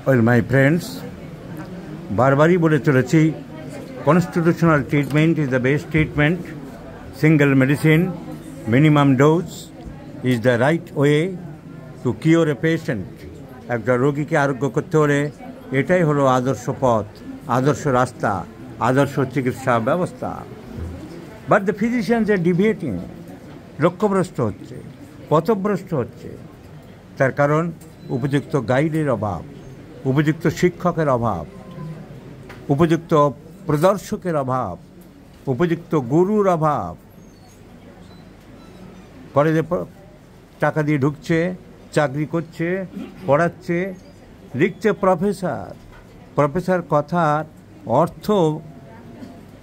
Well, my friends, বারবারই বলে চলেছি, constitutional treatment is the best treatment. Single medicine, minimum dose is the right way to cure a patient. একটা রোগীকে আরোগ্য করতে হলে এটাই হলো আদর্শ পথ, আদর্শ রাস্তা, আদর্শ চিকিৎসা ব্যবস্থা। বাট দ্য ফিজিশিয়ানস আর ডিভিয়েটিং, লক্ষ্যভ্রষ্ট হচ্ছে, পথভ্রষ্ট হচ্ছে। তার কারণ উপযুক্ত গাইডের অভাব, উপযুক্ত শিক্ষকের অভাব, উপযুক্ত প্রদর্শকের অভাব, উপযুক্ত গুরুর অভাব। কলেজে টাকা দিয়ে ঢুকছে, চাকরি করছে, পড়াচ্ছে, লিখছে প্রফেসর, প্রফেসর কথার অর্থ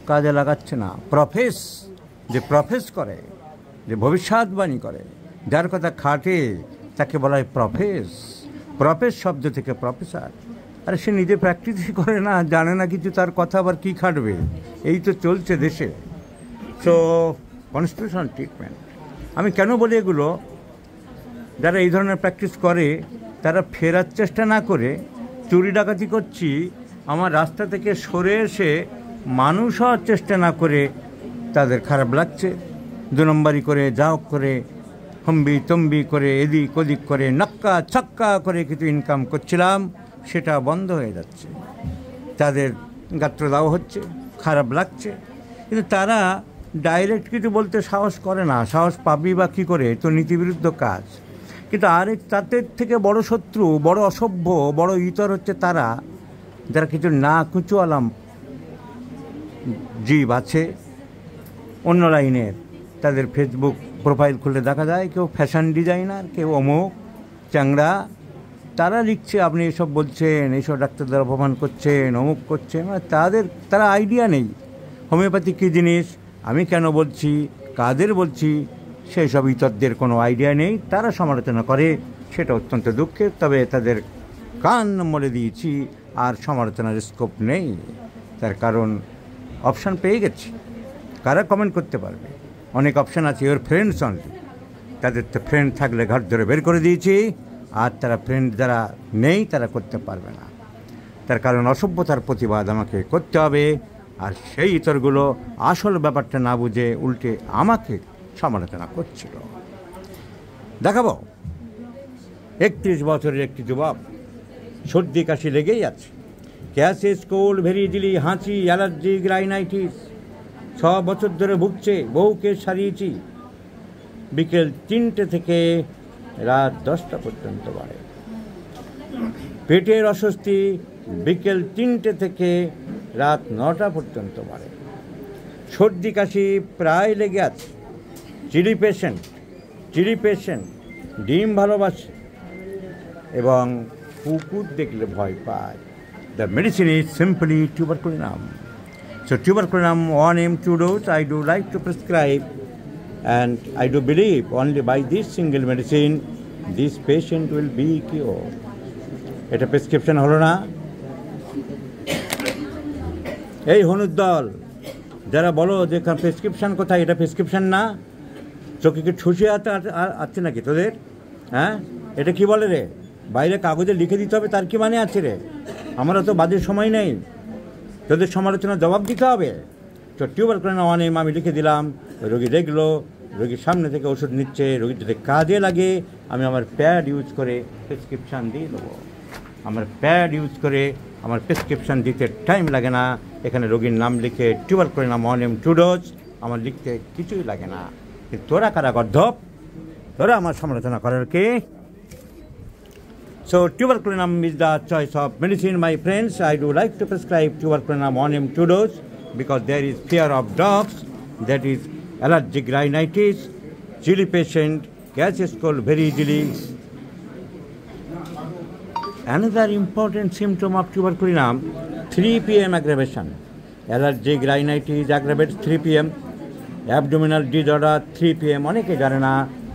কাজে লাগাচ্ছে না। প্রফেস করে, যে ভবিষ্যৎবাণী করে, যার কথা খাটে, তাকে বলা হয় প্রফেস শব্দ থেকে প্রফেসর। আরে সে নিজে প্র্যাকটিসই করে না, জানে না কিছু, তার কথা আবার কী খাটবে? এই তো চলছে দেশে। সো কনস্টিটিউশনাল ট্রিটমেন্ট আমি কেন বলি এগুলো, যারা এই ধরনের প্র্যাকটিস করে তারা ফেরার চেষ্টা না করে চুরি ডাকাতি করছি আমার রাস্তা থেকে সরে এসে মানুষ হওয়ার চেষ্টা না করে তাদের খারাপ লাগছে। 2 নম্বরি করে, যাও করে, হম্বি তম্বি করে, এদিক ওদিক করে, নক্কা ছক্কা করে কিছু ইনকাম করছিলাম, সেটা বন্ধ হয়ে যাচ্ছে। তাদের গাত্রদাহ হচ্ছে, খারাপ লাগছে, কিন্তু তারা ডাইরেক্ট কিছু বলতে সাহস করে না। সাহস পাবি বা কী করে? তো নীতিবিরুদ্ধ কাজ। কিন্তু আরেক তাদের থেকে বড় শত্রু, বড় অসভ্য, বড় ইতর হচ্ছে তারা যারা কিছু না কুচুয়ালাম জীব আছে অন্য লাইনের। তাদের ফেসবুক প্রোফাইল খুলে দেখা যায় কেউ ফ্যাশন ডিজাইনার, কেউ অমুক চ্যাংড়া। তারা লিখছে আপনি এসব বলছেন, এইসব ডাক্তারদের অপমান করছেন, অমুক করছেন। তারা আইডিয়া নেই হোমিওপ্যাথি কী জিনিস, আমি কেন বলছি, কাদের বলছি, সেই সব ইতরদের কোনো আইডিয়া নেই। তারা সমালোচনা করে, সেটা অত্যন্ত দুঃখের। তবে তাদের কান মলে দিয়েছি, আর সমালোচনার স্কোপ নেই। তার কারণ অপশান পেয়ে গেছি। কারা কমেন্ট করতে পারবে? অনেক অপশান আছে। ইওর ফ্রেন্ডস অনলি, তাদের তো ফ্রেন্ড থাকলে ঘর ধরে বের করে দিয়েছি, আর তারা ফ্রেন্ড যারা নেই তারা করতে পারবে না। তার কারণ অসভ্যতার প্রতিবাদ আমাকে করতে হবে, আর সেই ইতরগুলো আসল ব্যাপারটা না বুঝে উল্টে আমাকে সমালোচনা করছিল। দেখাবো 31 বছরের একটি যুবক, সর্দি কাশি লেগেই আছে, গ্যাসেস, কোল্ড, ভেরি ইজিলি, হাঁচি, অ্যালার্জি, রাইনাইটিস, 6 বছর ধরে ভুগছে। বউকে সারিয়েছি, বিকেল 3টে থেকে রাত 10টা পর্যন্ত বাড়ে। পেটের অস্বস্তি বিকেল 3টে থেকে রাত 9টা পর্যন্ত বাড়ে। সর্দি কাশি প্রায় লেগে আছে। চিলি পেশেন্ট, ডিম ভালোবাসে এবং কুকুর দেখলে ভয় পায়। The medicine is simply tuberculinum. So tuberculinum 1 2 dose I do like to prescribe, and I do believe only by this single medicine this patient will be cured. এটা প্রেসক্রিপশন হলো না? এই হলুদ দল যারা বলো যে প্রেসক্রিপশন কোথায়, এটা প্রেসক্রিপশন না, চোখে কি ঠুসে আছে নাকি তোদের? হ্যাঁ, এটা কি বলে রে? বাইরে কাগজে লিখে দিতে হবে, তার কি মানে আছে রে? আমরা তো বাজের সময় নেই, তোদের সমালোচনার জবাব দিতে হবে। তো টিউবারকুলিনাম আমি লিখে দিলাম, রোগী দেখলো, রোগীর সামনে থেকে ওষুধ নিচ্ছে, রোগীর যদি কাজে লাগে আমি আমার প্যাড ইউজ করে প্রেসক্রিপশান দিয়ে দেবো। আমার প্যাড ইউজ করে আমার প্রেসক্রিপশান দিতে টাইম লাগে না। এখানে রোগীর নাম লিখে টিউবারকুলিনাম 1 2 ডোজ আমার লিখতে কিছুই লাগে না। কিন্তু তোরা কারা গর্ধপ? তোরা আমার সমালোচনা করার কে? So tuberculinum is the choice of medicine, my friends. I do like to prescribe tuberculinum 1 2 dose because there is fear of dogs, that is allergic rhinitis, chilly patient, gas is cold very easily. Another important symptom of tuberculinum, 3 p.m. aggravation. Allergic rhinitis aggravates 3 p.m. Abdominal disorder 3 p.m. অনেকে জানে না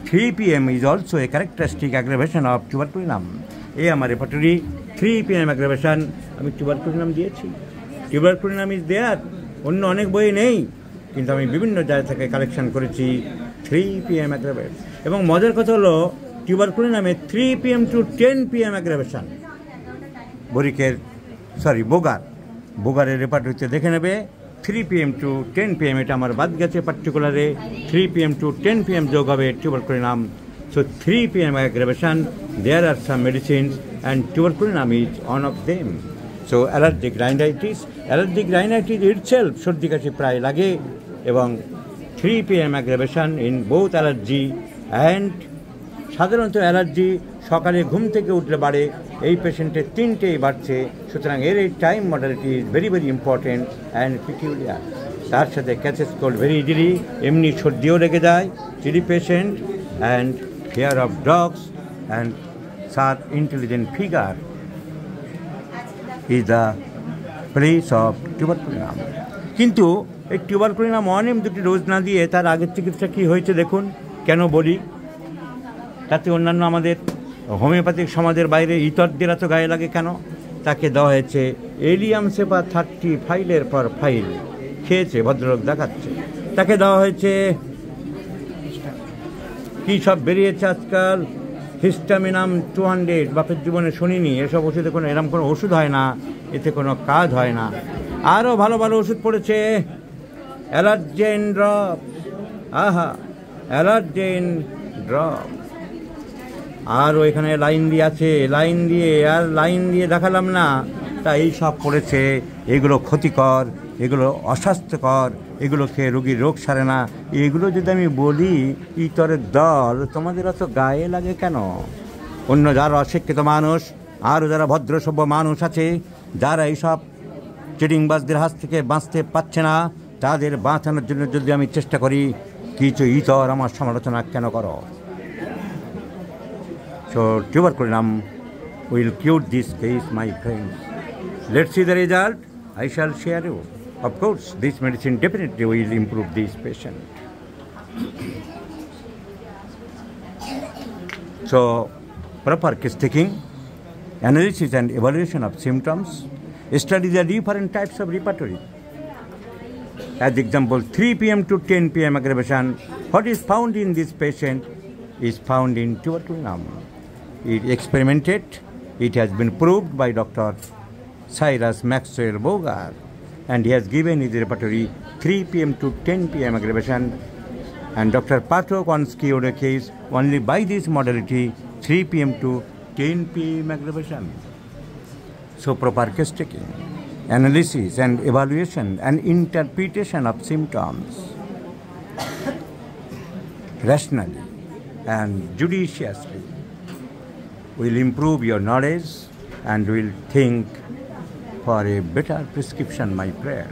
3 p.m. is also a characteristic aggravation of tuberculinum. এই আমার repertory 3 p.m. aggravation আমি tuberculinum দিয়েছি। Tuberculinum is there, অন্য অনেক বই নেই, কিন্তু আমি বিভিন্ন জায়গা থেকে কালেকশন করেছি 3 p.m. aggravation। এবং মজার কথা হলো টিউবারকুলিনামে 3 p.m. to 10 p.m. aggravation। বোগারের রেপার্টরিতে দেখে নেবে। 3 PM to 10 PM, এটা আমার বাদ গেছে পার্টিকুলারে। 3 PM to 10 PM যোগ হবে tuberculinum. So 3 PM aggravation, there are some medicines and tuberculinum is one of them. So allergic rhinitis itself সর্দি কাশি প্রায় লাগে, এবং 3 PM aggravation in both allergy and সাধারণত অ্যালার্জি সকালে ঘুম থেকে উঠলে বাড়ে, এই পেশেন্টের 3টেই বাড়ছে। সুতরাং এর এই time modality is very very important and peculiar. তার সাথে ক্যাচেস কোল্ড ভেরি ইজিলি, এমনি সর্দিও লেগে যায়। Chilli patient and fear of dogs and such intelligent figure is the place of tuberculinum. কিন্তু এই টিউবারকুলিনাম 1 2টি ডোজ না দিয়ে তার আগের চিকিৎসা কী হয়েছে দেখুন। কেন বলি, তাতে অন্যান্য আমাদের হোমিওপ্যাথিক সমাজের বাইরে ইতরদের এত গায়ে লাগে কেন? তাকে দেওয়া হয়েছে এলিয়াম সেপা 30 ফাইলের পর ফাইল, খেয়েছে, ভদ্রলোক দেখাচ্ছে। তাকে দেওয়া হয়েছে কী সব বেরিয়েছে আজকাল, হিস্টামিনাম 200, বাপের জীবনে শুনিনি। এসব ওষুধে এরকম কোনো ওষুধ হয় না, এতে কোনো কাজ হয় না। আরও ভালো ভালো ওষুধ পড়েছে, অ্যালার্জেন ড্রপ, অ্যালার্জেন ড্রপ। আরও এখানে লাইন দিয়ে দেখালাম না, তা এই সব পড়েছে। এগুলো ক্ষতিকর, এগুলো অস্বাস্থ্যকর, এগুলো খেয়ে রোগীর রোগ সারে না। এগুলো যদি আমি বলি ইতরের দল, তোমাদের অত গায়ে লাগে কেন? অন্য যারা অশিক্ষিত মানুষ, আরও যারা ভদ্র সভ্য মানুষ আছে, যারা এইসব চিটিংবাজদের হাত থেকে বাঁচতে পারছে না, তাদের বাঁচানোর জন্য যদি আমি চেষ্টা করি, কিছু ইতর আমার সমালোচনা কেন করো? So tuberculinum will cure this case, my friends. Let's see the result. I shall share you. Of course, this medicine definitely will improve this patient. So, proper case taking, analysis and evaluation of symptoms, study the different types of repertory. As example, 3 PM to 10 PM aggravation, what is found in this patient is found in tuberculinum. It experimented, it has been proved by Dr. Cyrus Maxwell Bogart, and he has given his repertory 3 PM to 10 PM aggravation, and Dr. Pato Konski on a case only by this modality 3 PM to 10 PM aggravation. So proper case taking, analysis and evaluation and interpretation of symptoms rationally and judiciously will improve your knowledge and will think for a better prescription, my friend.